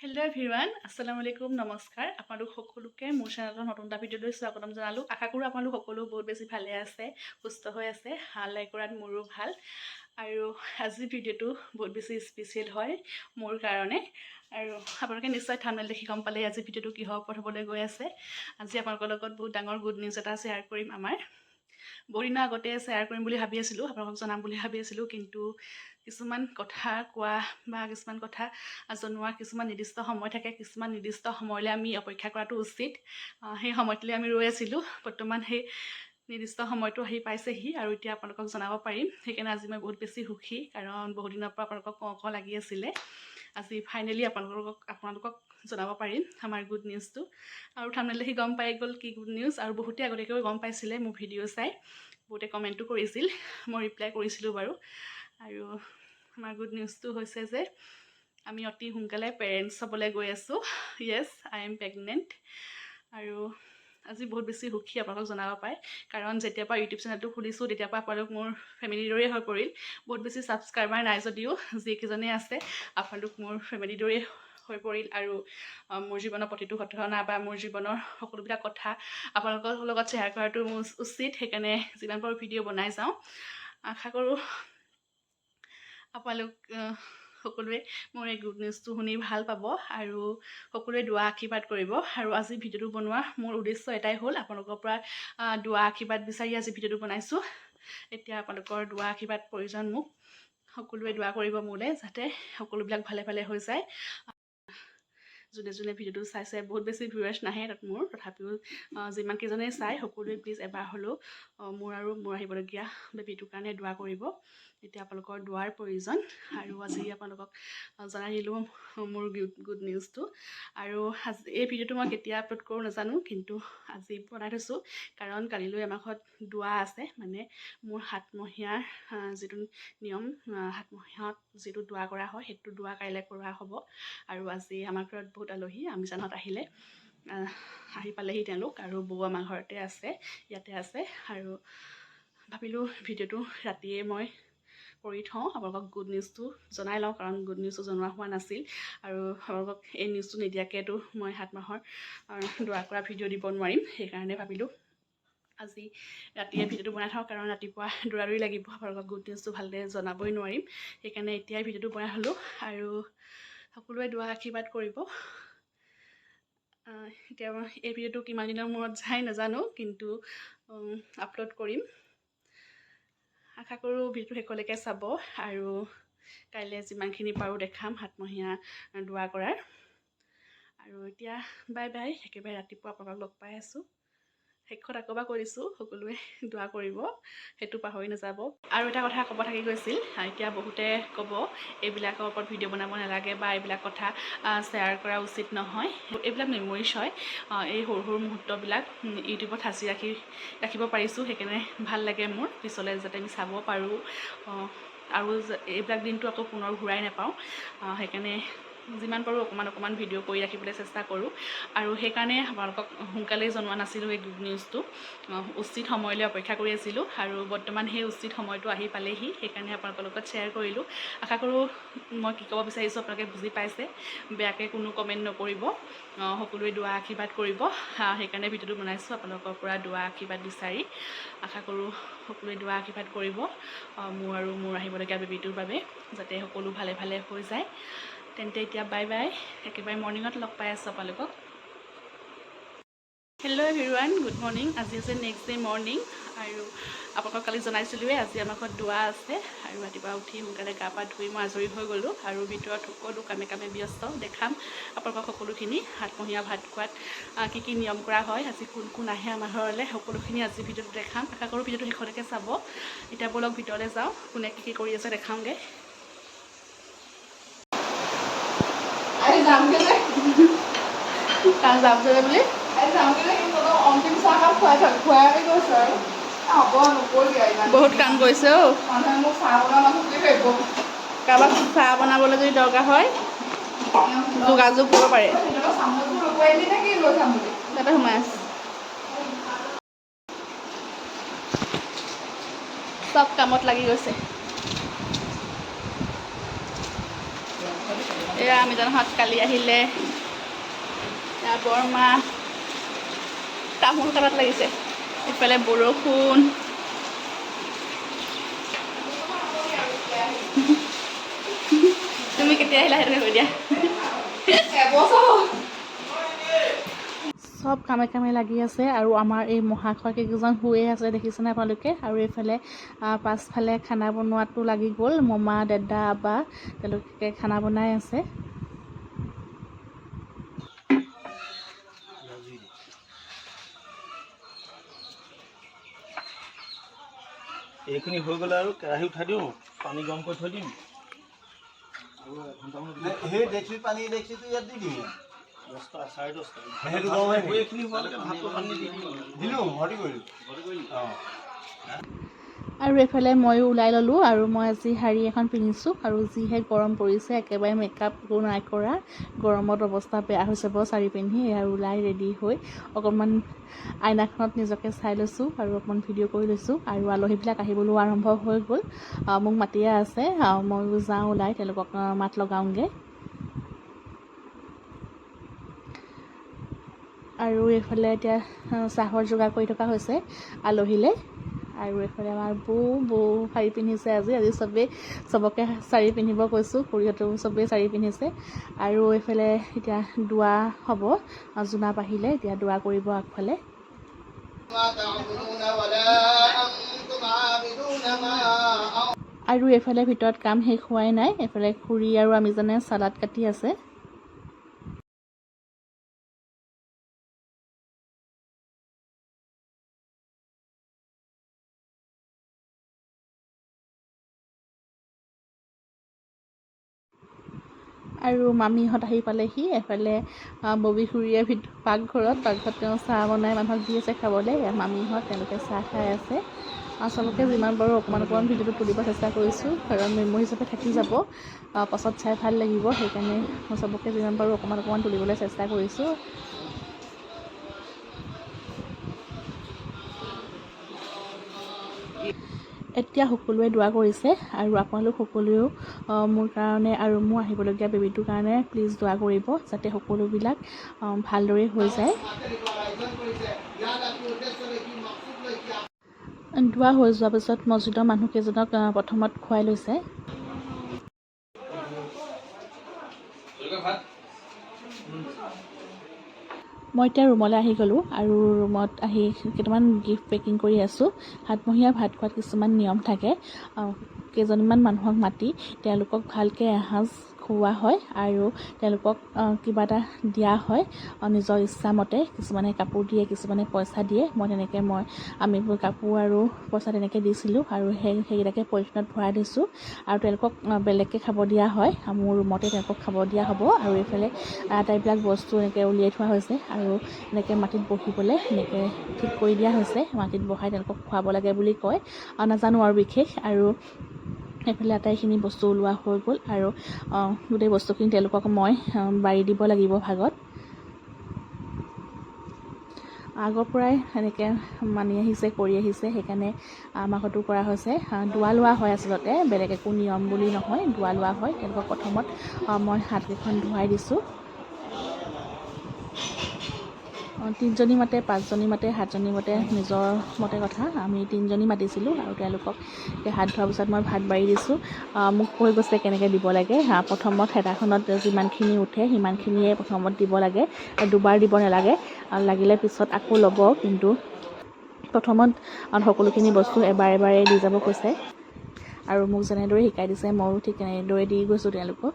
Hello' everyone, আসসালামু আলাইকুম, নমস্কাৰ। আপোনালোক সকলোকে মোৰ চেনেলৰ নতুন এটা ভিডিঅ'লৈ স্বাগতম জনালোঁ। আশা কৰোঁ আপোনালোক সকলো বহুত বেছি ভালে আছে, সুস্থ হৈ আছে। লাইক কৰাত মোৰো ভাল। আৰু আজিৰ ভিডিঅ'টো বহুত বেছি স্পেচিয়েল হয় মোৰ কাৰণে। আৰু আপোনালোকে নিশ্চয় থাম্বনেইল দেখি গম পালে আজি ভিডিঅ'টো কিহৰ ওপৰত হ'বলৈ গৈ আছে। আজি আপোনালোকৰ লগত বহুত ডাঙৰ গুড নিউজ এটা শ্বেয়াৰ কৰিম। বহু দিনৰ আগতে শ্বেয়াৰ কৰিম বুলি ভাবি আছিলোঁ, আপোনালোকক জনাম বুলি ভাবি আছিলোঁ, কিন্তু কিছুমান কথা কোৱা বা কিছুমান কথা জনোৱাৰ কিছুমান নিৰ্দিষ্ট সময় থাকে। কিছুমান নিৰ্দিষ্ট সময়লৈ আমি অপেক্ষা কৰাটো উচিত। সেই সময়টোলৈ আমি ৰৈ আছিলোঁ। বৰ্তমান সেই নিৰ্দিষ্ট সময়টো আহি পাইছেহি আৰু এতিয়া আপোনালোকক জনাব পাৰিম। সেইকাৰণে আজি মই বহুত বেছি সুখী, কাৰণ বহুত দিনৰ পৰা আপোনালোকক কওঁ লাগি আছিলে। আজি ফাইনেলি আপোনালোকক জনাব পাৰিম আমাৰ গুড নিউজটো। আৰু থাম্বনেইল দেখি গম পাই গ'ল কি গুড নিউজ। আৰু বহুতে আগতীয়াকৈ গম পাইছিলে মোৰ ভিডিঅ' চাই, বহুতে কমেণ্টো কৰিছিল, মই ৰিপ্লাই কৰিছিলোঁ বাৰু। আৰু আমাৰ গুড নিউজটো হৈছে যে আমি অতি সোনকালে পেৰেণ্টছ হ'বলৈ গৈ আছোঁ। য়েছ, আই এম প্ৰেগনেণ্ট। আৰু আজি বহুত বেছি সুখী আপোনালোকক জনাব পায়, কাৰণ যেতিয়াৰ পৰা ইউটিউব চেনেলটো খুলিছোঁ তেতিয়াৰ পৰা আপোনালোক মোৰ ফেমিলিৰ দৰেই হৈ পৰিল। বহুত বেছি ছাবস্ক্ৰাইবাৰ নাই যদিও যিকেইজনে আছে আপোনালোক মোৰ ফেমিলিৰ দৰেই হৈ পৰিল। আৰু মোৰ জীৱনৰ প্ৰতিটো ঘটনা বা মোৰ জীৱনৰ সকলোবিলাক কথা আপোনালোকৰ লগত শ্বেয়াৰ কৰাটো মোৰ উচিত। সেইকাৰণে যিমান পাৰোঁ ভিডিঅ' বনাই যাওঁ। আশা কৰোঁ আপোনালোক সকলোৱে মোৰ এই গুড নিউজটো শুনি ভাল পাব আৰু সকলোৱে দুৱা আশীৰ্বাদ কৰিব। আৰু আজি ভিডিঅ'টো বনোৱা মোৰ উদ্দেশ্য এটাই হ'ল, আপোনালোকৰ পৰা দুৱা আশীৰ্বাদ বিচাৰি আজি ভিডিঅ'টো বনাইছোঁ। এতিয়া আপোনালোকৰ দুৱা আশীৰ্বাদ প্ৰয়োজন মোক। সকলোৱে দুৱা কৰিব মোলৈ, যাতে সকলোবিলাক ভালে ভালে হৈ যায়। যোনে যোনে ভিডিঅ'টো চাইছে, বহুত বেছি ভিউৱাৰ্ছ নাহে তাত মোৰ, তথাপিও যিমানকেইজনে চাই সকলোৱে প্লিজ এবাৰ হ'লেও মোৰ আৰু মোৰ আহিবলগীয়া বেবীটোৰ কাৰণে দুৱা কৰিব। এতিয়া আপোনালোকৰ দুৱাৰ প্ৰয়োজন। আৰু আজি আপোনালোকক জনাই দিলোঁ মোৰ গুড নিউজটো। আৰু আজি এই ভিডিঅ'টো মই কেতিয়া আপলোড কৰোঁ নাজানো, কিন্তু আজি বনাই থৈছোঁ, কাৰণ কালিলৈ আমাৰ ঘৰত দুৱা আছে। মানে মোৰ 7 মহীয়াৰ যিটো নিয়ম, 7 মহীয়াত যিটো দুৱা কৰা হয়, সেইটো দুৱা কাইলৈ কৰা হ'ব। আৰু আজি আমাৰ ঘৰত বহুত আলহী আমিজানহঁত আহি পালেহি তেওঁলোক, আৰু বৌ আমাৰ ঘৰতে আছে, ইয়াতে আছে। আৰু ভাবিলোঁ ভিডিঅ'টো ৰাতিয়ে মই কৰি থওঁ, আপোনালোকক গুড নিউজটো জনাই লওঁ, কাৰণ গুড নিউজটো জনোৱা হোৱা নাছিল। আৰু আপোনালোকক এই নিউজটো নিদিয়াকৈতো মই 7 মাহৰ দুৱা কৰা ভিডিঅ' দিব নোৱাৰিম। সেইকাৰণে ভাবিলোঁ আজি ৰাতিয়ে ভিডিঅ'টো বনাই থওঁ, কাৰণ ৰাতিপুৱা দৌৰা দৌৰি লাগিব, আপোনালোকক গুড নিউজটো ভালদৰে জনাবই নোৱাৰিম। সেইকাৰণে এতিয়াই ভিডিঅ'টো বনাই হ'লোঁ। আৰু সকলোৱে দুৱা আশীৰ্বাদ কৰিব। এতিয়া এই ভিডিঅ'টো কিমান দিনৰ মূৰত যায় নাজানো, কিন্তু আপলোড কৰিম। আশা কৰোঁ ভিডিঅ'টো শেষলৈকে চাব, আৰু কাইলৈ যিমানখিনি পাৰোঁ দেখাম 7 মহীয়া দুৱা কৰাৰ। আৰু এতিয়া বাই বাই, একেবাৰে ৰাতিপুৱা আপোনালোকক লগ পাই আছোঁ। শেষত আকৌ এবাৰ কৈ দিছোঁ, সকলোৱে দুৱা কৰিব, সেইটো পাহৰি নাযাব। আৰু এটা কথা ক'ব থাকি গৈছিল, এতিয়া বহুতে ক'ব এইবিলাকৰ ওপৰত ভিডিঅ' বনাব নালাগে বা এইবিলাক কথা শ্বেয়াৰ কৰা উচিত নহয়। এইবিলাক মেমৰিজ হয়। এই সৰু সৰু মুহূৰ্তবিলাক ইউটিউবত সাঁচি ৰাখিব পাৰিছোঁ, সেইকাৰণে ভাল লাগে মোৰ, পিছলৈ যাতে আমি চাব পাৰোঁ আৰু এইবিলাক দিনটো আকৌ পুনৰ ঘূৰাই নাপাওঁ। সেইকাৰণে যিমান পাৰোঁ অকণমান ভিডিঅ' কৰি ৰাখিবলৈ চেষ্টা কৰোঁ। আৰু সেইকাৰণে আপোনালোকক সোনকালেই জনোৱা নাছিলোঁ এই গুড নিউজটো। উচিত সময়লৈ অপেক্ষা কৰি আছিলোঁ, আৰু বৰ্তমান সেই উচিত সময়টো আহি পালেহি। সেইকাৰণে আপোনালোকৰ লগত শ্বেয়াৰ কৰিলোঁ। আশা কৰোঁ মই কি ক'ব বিচাৰিছোঁ আপোনালোকে বুজি পাইছে। বেয়াকৈ কোনো কমেণ্ট নকৰিব, সকলোৱে দুৱা আশীৰ্বাদ কৰিব। সেইকাৰণে ভিডিঅ'টো বনাইছোঁ, আপোনালোকৰ পৰা দুৱা আশীৰ্বাদ বিচাৰি। আশা কৰোঁ সকলোৱে দুৱা আশীৰ্বাদ কৰিব মোৰ আৰু মোৰ আহিবলগীয়া বেবীটোৰ বাবে, যাতে সকলো ভালে ভালে হৈ যায়। তেন্তে এতিয়া বাই বাই, একেবাৰে মৰ্ণিঙত লগ পাই আছোঁ আপোনালোকক। Hello' everyone, good morning. আজি হৈছে নেক্সট ডে' মৰ্ণিং। আৰু আপোনালোকক কালি জনাইছিলোঁৱে আজি আমাৰ ঘৰত দুৱা আছে। আৰু ৰাতিপুৱা উঠি সোনকালে গা পা ধুই মই আজৰি হৈ গ'লোঁ, আৰু ভিতৰত সকলো কামে কামে ব্যস্ত। দেখাম আপোনালোকক সকলোখিনি 7 মহীয়া ভাত খোৱাত কি কি নিয়ম কৰা হয়, আজি কোন কোন আহে আমাৰ ঘৰলৈ, সকলোখিনি আজি ভিডিঅ'টো দেখাম। আশা কৰোঁ ভিডিঅ'টো শেষলৈকে চাব। এতিয়া ব'লক ভিতৰলৈ যাওঁ, কোনে কি কি কৰি আছে দেখাওঁগৈ। যামগৈ বুলি অন্তিম চাহকাপ খুৱাই গৈছোঁ আৰু বহুত কাম কৰিছে অ'। কাৰোবাক চাহ বনাবলৈ যদি দৰকাৰ হয় যোগাযোগ কৰিব পাৰে। তাতে সোমাই আছে, চব কামত লাগি গৈছে। এয়া আমিজনহঁত কালি আহিলে, এয়া বৰমা তামোল কাটাত লাগিছে, ইফালে বৰষুণ। তুমি কেতিয়া আহিলা সেইটোকে কৈ দিয়া। চব কামে কামে লাগি আছে আৰু আমাৰ এই মহাশয় কেইজন শুয়ে আছে দেখিছেনে আপোনালোকে। আৰু এইফালে পাছফালে খানা বনোৱাটো লাগি গ'ল, মমা দাদা আবা তেওঁলোকে খানা বনাই আছে। এইখিনি হৈ গ'লে আৰু কেৰাহী উঠাই দিওঁ, পানী গৰম কৰি থৈ দিম আৰু এঘণ্টামান সেই ডেক্সি পানী ডেক্সিটো ইয়াত দি দিম 10টা 10:30 এইখিনি হোৱালৈকে ভাতটো পানী দি দিলোঁ ভৰ্তি কৰিলোঁ অঁ। আৰু এইফালে ময়ো ওলাই ল'লোঁ আৰু মই আজি শাৰী এখন পিন্ধিছোঁ আৰু যিহে গৰম পৰিছে, একেবাৰে মেকআপ নাই কৰা, গৰমত অৱস্থা বেয়া হৈছে বাৰু শাৰী পিন্ধি। আৰু ওলাই ৰেডি হৈ অকণমান আইনাখনত নিজকে চাই লৈছোঁ আৰু অকণমান ভিডিঅ' কৰি লৈছোঁ। আৰু আলহীবিলাক আহিবলৈও আৰম্ভ হৈ গ'ল, মোক মাতিয়ে আছে, ময়ো যাওঁ ওলাই তেওঁলোকক মাত লগাওঁগৈ। আৰু এইফালে এতিয়া চাহৰ যোগাৰ কৰি থকা হৈছে আলহীলৈ। আৰু এইফালে আমাৰ বৌ শাৰী পিন্ধিছে আজি চবকে শাৰী পিন্ধিব কৈছোঁ, খুৰীহঁতেও চবেই শাৰী পিন্ধিছে। আৰু এইফালে এতিয়া দোৱা হ'ব, জোনাপ আহিলে এতিয়া দোৱা কৰিব আগফালে। আৰু এইফালে ভিতৰত কাম শেষ হোৱাই নাই, এইফালে খুৰী আৰু আমিজনে চালাড কাটি আছে। আৰু মামীহঁত আহি পালেহি, এফালে ববী খুৰীয়ে পাকঘৰত তেওঁ চাহ বনাই মানুহক দি আছে খাবলৈ। মামীহঁত তেওঁলোকে চাহ খাই আছে। চবকে যিমান পাৰোঁ অকণমান ভিডিঅ'টো তুলিব চেষ্টা কৰিছোঁ, কাৰণ মেমৰি হিচাপে থাকি যাব, পাছত চাই ভাল লাগিব, সেইকাৰণে মই চবকে যিমান পাৰোঁ অকণমান তুলিবলৈ চেষ্টা কৰিছোঁ। এতিয়া সকলোৱে দোৱা কৰিছে আৰু আপোনালোক সকলোৱেও মোৰ কাৰণে আৰু মোৰ আহিবলগীয়া বেবীটোৰ কাৰণে প্লিজ দোৱা কৰিব, যাতে সকলোবিলাক ভালদৰে হৈ যায়। দোৱা হৈ যোৱাৰ পিছত মছজিদৰ মানুহকেইজনক প্ৰথমত খুৱাই লৈছে। মই এতিয়া ৰুমলৈ আহি গ'লোঁ আৰু ৰুমত আহি কেইটামান গিফ্ট পেকিং কৰি আছোঁ। সাতমহীয়া ভাত খোৱাত কিছুমান নিয়ম থাকে, কেইজনমান মানুহক মাতি তেওঁলোকক ভালকৈ এসাঁজ খুওৱা হয় আৰু তেওঁলোকক কিবা এটা দিয়া হয় নিজৰ ইচ্ছামতে। কিছুমানে কাপোৰ দিয়ে, কিছুমানে পইচা দিয়ে। আমি কাপোৰ আৰু পইচা তেনেকৈ দিছিলোঁ আৰু সেইকেইটাকে পলিথিনত ভৰাই দিছোঁ আৰু তেওঁলোকক বেলেগকৈ খাব দিয়া হয়। মোৰ ৰুমতে তেওঁলোকক খাব দিয়া হ'ব। আৰু এইফালে আটাইবিলাক বস্তু এনেকৈ উলিয়াই থোৱা হৈছে আৰু এনেকৈ মাটিত বহিবলৈ এনেকৈ ঠিক কৰি দিয়া হৈছে। মাটিত বহাই তেওঁলোকক খুৱাব লাগে বুলি কয়, নাজানো আৰু বিশেষ। আৰু এইফালে আটাইখিনি বস্তু ওলোৱা হৈ গ'ল আৰু গোটেই বস্তুখিনি তেওঁলোকক মই বাৰী দিব লাগিব ভাগত। আগৰ পৰাই এনেকৈ মানি আহিছে, কৰি আহিছে, সেইকাৰণে আমাকতো কৰা হৈছে। দোৱা লোৱা হয় আচলতে, বেলেগ একো নিয়ম বুলি নহয়, দোৱা লোৱা হয়। তেওঁলোকক প্ৰথমত মই হাতকেইখন ধুৱাই দিছোঁ। 3জনী মাতে, 5জনী মাতে, 7জনী মাতে, নিজৰ মতে কথা। আমি 3জনী মাতিছিলোঁ আৰু তেওঁলোকক হাত ধোৱাৰ পিছত মই ভাত বাঢ়ি দিছোঁ। মোক কৈ গৈছে কেনেকৈ দিব লাগে। প্ৰথমত হেতাখনত যিমানখিনি উঠে সিমানখিনিয়ে প্ৰথমত দিব লাগে, দুবাৰ দিব নালাগে। লাগিলে পিছত আকৌ ল'ব, কিন্তু প্ৰথমত সকলোখিনি বস্তু এবাৰে দি যাব কৈছে। আৰু মোক যেনেদৰে শিকাই দিছে ময়ো ঠিক তেনেদৰে দি গৈছোঁ তেওঁলোকক।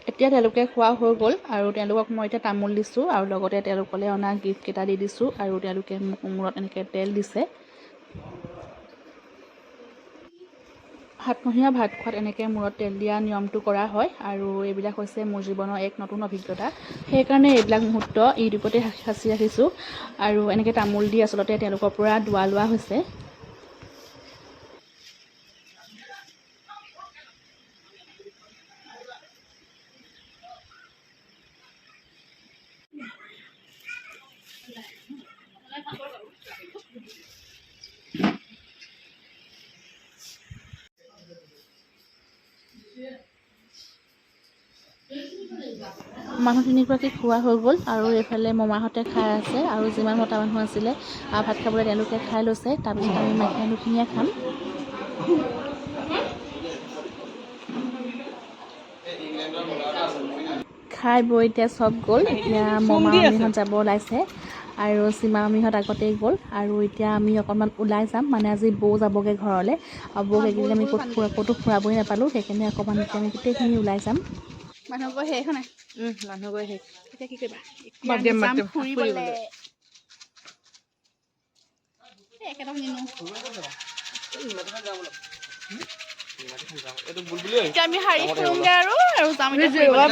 এতিয়া তেওঁলোকে খোৱা হৈ গ'ল আৰু তেওঁলোকক মই এতিয়া তামোল দিছোঁ আৰু লগতে তেওঁলোকলৈ অনা গিফ্টকেইটা দি দিছোঁ আৰু তেওঁলোকে মোক মূৰত এনেকৈ তেল দিছে। সাতমহীয়া ভাত খোৱাত এনেকৈ মূৰত তেল দিয়া নিয়মটো কৰা হয় আৰু এইবিলাক হৈছে মোৰ জীৱনৰ এক নতুন অভিজ্ঞতা। সেইকাৰণে এইবিলাক মুহূৰ্ত ইউটিউবতে সাঁচি ৰাখিছোঁ আৰু এনেকৈ তামোল দি আচলতে তেওঁলোকৰ পৰা দোৱা লোৱা হৈছে। মানুহ 3গৰাকী খোৱা হৈ গ'ল আৰু এইফালে মমাহঁতে খাই আছে আৰু যিমান মতা মানুহ আছিলে ভাত খাবলৈ তেওঁলোকে খাই লৈছে। তাৰপিছত আমি মাইকী মানুহখিনিয়ে খাম। খাই বৈ এতিয়া চব গ'ল। এতিয়া মমা মামীহঁত যাব ওলাইছে আৰু সীমা মামীহঁত আগতেই গ'ল আৰু এতিয়া আমি অকণমান ওলাই যাম। মানে আজি বৌ যাবগৈ ঘৰলৈ আৰু বৌক এইকেইদিন আমি ক'তো ফুৰাবই নাপালোঁ। সেইকাৰণে অকণমান এতিয়া আমি গোটেইখিনি ওলাই যাম। মানুহ গৈ শেষ নাই? মানুহ গৈ শেষ। এতিয়া কি কৰিবা? যাম ফুৰিবলৈ। একেটা নিনো। এতিয়া আমি শাৰী ফুৰোঁগৈ আৰু যাম এতিয়া ফুৰিবলৈ।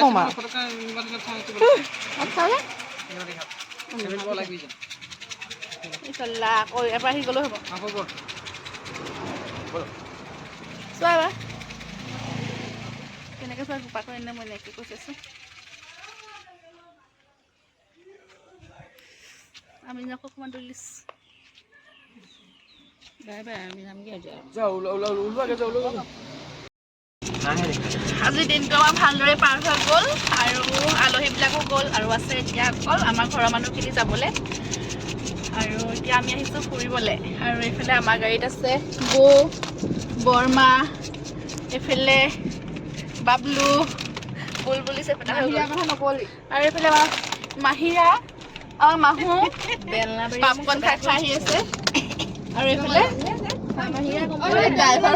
আকৌ এবাৰ আহি গ'লেও হ'ব। চোৱা এবাৰ কেনেকৈ চোৱা গোপা কৰি আনিলে মই এনেকৈ কৈছোঁ। আমি আকৌ অকণমান তুলিছ। আজিৰ দিনটো আমাৰ ভালদৰে পাৰ হৈ গ'ল আৰু আলহীবিলাকো গ'ল আৰু আছে এতিয়া অকল আমাৰ ঘৰৰ মানুহখিনি যাবলৈ। আৰু এতিয়া আমি আহিছোঁ ফুৰিবলৈ আৰু এইফালে আমাৰ গাড়ীত আছে বৌ, বৰমা, এইফালে বাবলু, বুলবুলি চেপেটা হৈ গ'ল আৰু এইফালে আমাৰ মাহীৰা আৰু মাহু পাপকৰ্ণ খাই আহি আছে আৰু এইফালে ড্ৰাইভাৰ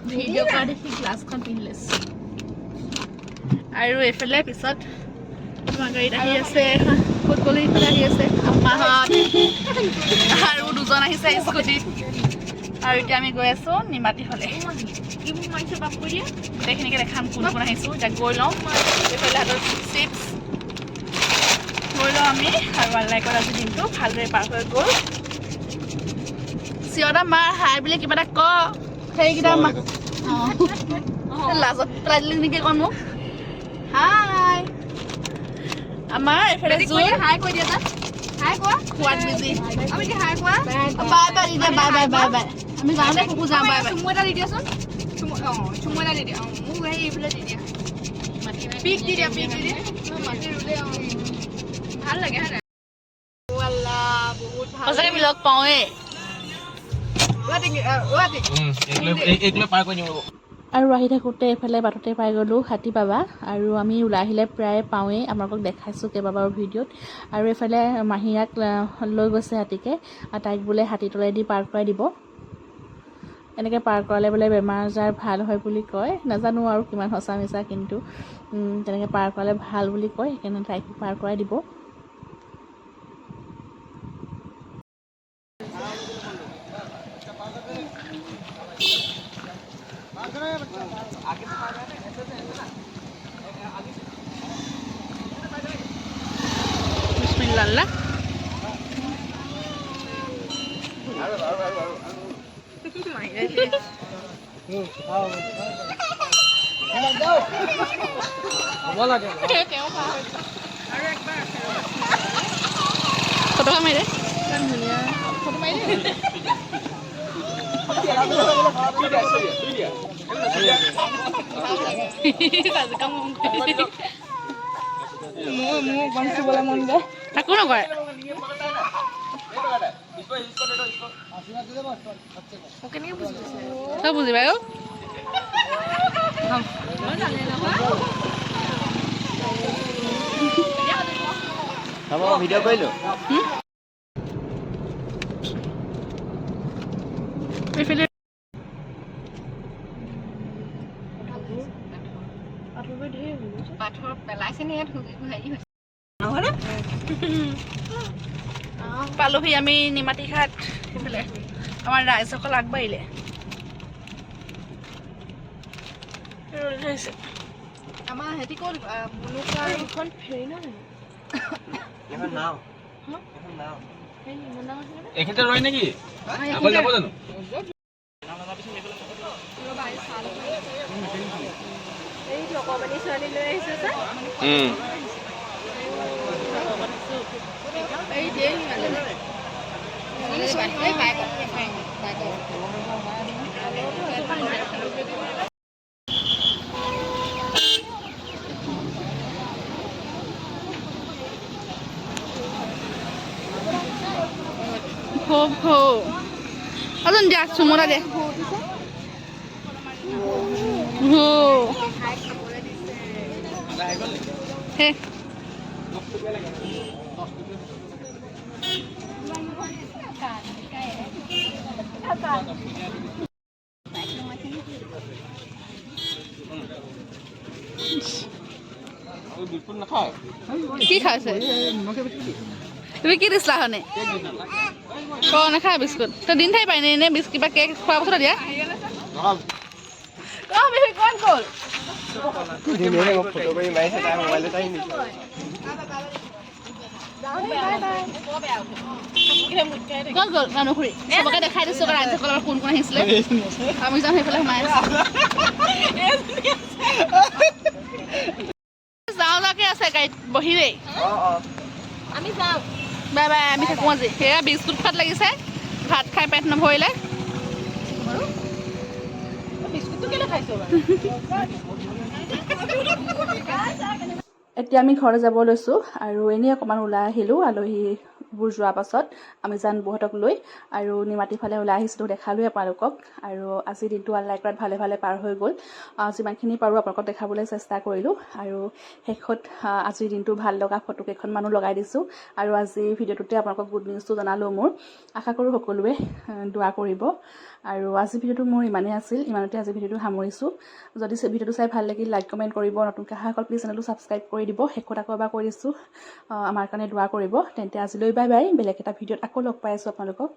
ভিডিঅ' কৰা দেখি গ্লাছখন পিন্ধি লৈছে আৰু এইফালে পিছত আমাৰ গাড়ীত আহি আছে ফুটবল এইফালে আহি আছে আম্মাহঁত আৰু দুজন আহিছে স্কুটিত আৰু এতিয়া আমি গৈ আছোঁ নিমাতী হ'লে। গোটেইখিনিকে দেখাম কোন কোন আহিছোঁ। এতিয়া গৈ লওঁ এইফালে হাতত চিপছ গৈ লওঁ আমি আৰু আল্লাইকত আজিৰ দিনটো ভালদৰে পাৰ হৈ গ'ল। চিঞৰটা মাৰ হাই বুলি কিবা এটা ক সেইকেইটা লাজত পেলাই দিলি নেকি কণ মোক হাই। আমাৰ এইফালে হাই কৈ দিয়া তাত হাই কোৱা খোৱাত বিজি আমি কি হাই কোৱা বাই বাই দি দিয়া বাই বাই বাই বাই আমি যাওঁতে কুকু যাওঁ বাই বাই চুমু এটা দি দিয়াচোন চুমু এটা দি দিয়া মোক সেই এইফালে দি দিয়া পিক দি দিয়া পিক দি দিয়া মাটি ৰুলে ভাল লাগে হয় নাই বহুত ভাল সঁচাকৈ মিলক পাওঁৱে আৰু আহি থাকোঁতে এইফালে বাটতে পাই গ'লোঁ হাতী বাবা আৰু আমি ওলাই আহিলে প্ৰায় পাওঁৱেই। আপোনালোকক দেখাইছোঁ কেইবাবাৰো ভিডিঅ'ত আৰু এইফালে মাহীৰাক লৈ গৈছে হাতীকে আৰু তাইক বোলে হাতী তলেদি পাৰ কৰাই দিব। এনেকৈ পাৰ কৰালে বোলে বেমাৰ আজাৰ ভাল হয় বুলি কয়। নাজানো আৰু কিমান সঁচা মিছা কিন্তু তেনেকৈ পাৰ কৰালে ভাল বুলি কয়। সেইকাৰণে তাইক পাৰ কৰাই দিব। বিসমিল্লাহ ফটো মাৰি দে ফটো মাৰি দে একো নকৰে তই বুজিবা ভিডিঅ' কৰিলোঁ এইফালে পাথৰ পেলাইছে নি ইয়াত হেৰি পালোহি আমি নিমাতী ঘাট। সেইফালে আমাৰ ৰাইজসকল আগবাঢ়িলে আমাৰ হেতি ক'ত এখন ফেৰী এইখিনিতে ৰয় নেকি আকৌ যাব জানো অকমানি ছোৱালী লৈ আহিছে যে हो अजून द्या सुमोला दे हो हे কি খাইছে তুমি কি দিছিলা হনে ক নাখায় বিস্কুট তো দিন ঠাই পাই নে বিস্কুট কিবা কেক খোৱা বস্তু দিয়া কোন গ'ল ক'ত গ'ল মানুহখুৰী চবকে দেখাই দিছোঁ ৰাজ্যসকলৰ কোন কোন আহিছিলে আমি যাম সেইফালে সোমাই আছোঁ যাওঁ যাওঁকে আছে গাড়ীত বহি দেই আমি যাওঁ বাই বাই আমি থাকোঁ আজি সেয়া বিস্কুট খোৱাত লাগিছে ভাত খাই পেট নভৰিলে এতিয়া আমি ঘৰলৈ যাব লৈছোঁ আৰু এনেই অকণমান ওলাই আহিলোঁ আলহীবোৰ যোৱাৰ পাছত আমি জান বৌহঁতক লৈ আৰু নিমাতী ফালে ওলাই আহিছিলোঁ দেখালোৱে আপোনালোকক আৰু আজিৰ দিনটো আল্লাই কৰাত ভালে ভালে পাৰ হৈ গ'ল যিমানখিনি পাৰোঁ আপোনালোকক দেখাবলৈ চেষ্টা কৰিলোঁ আৰু শেষত আজিৰ দিনটো ভাল লগা ফটো কেইখনমানো লগাই দিছোঁ আৰু আজি ভিডিঅ'টোতে আপোনালোকক গুড নিউজটো জনালোঁ মোৰ আশা কৰোঁ সকলোৱে দোৱা কৰিব আৰু আজি ভিডিঅ'টো মোৰ ইমানেই আছিল ইমানতে আজি ভিডিঅ'টো সামৰিছোঁ যদি ভিডিঅ'টো চাই ভাল লাগিল লাইক কমেণ্ট কৰিব নতুনকৈ অহাসকল প্লিজ চেনেলটো ছাবস্ক্ৰাইব কৰি দিব শেষত আকৌ এবাৰ কৈ দিছোঁ আমাৰ কাৰণে দোৱা কৰিব তেন্তে আজিলৈ বাই বাই বেলেগ এটা ভিডিঅ'ত আকৌ লগ পাই আছোঁ আপোনালোকক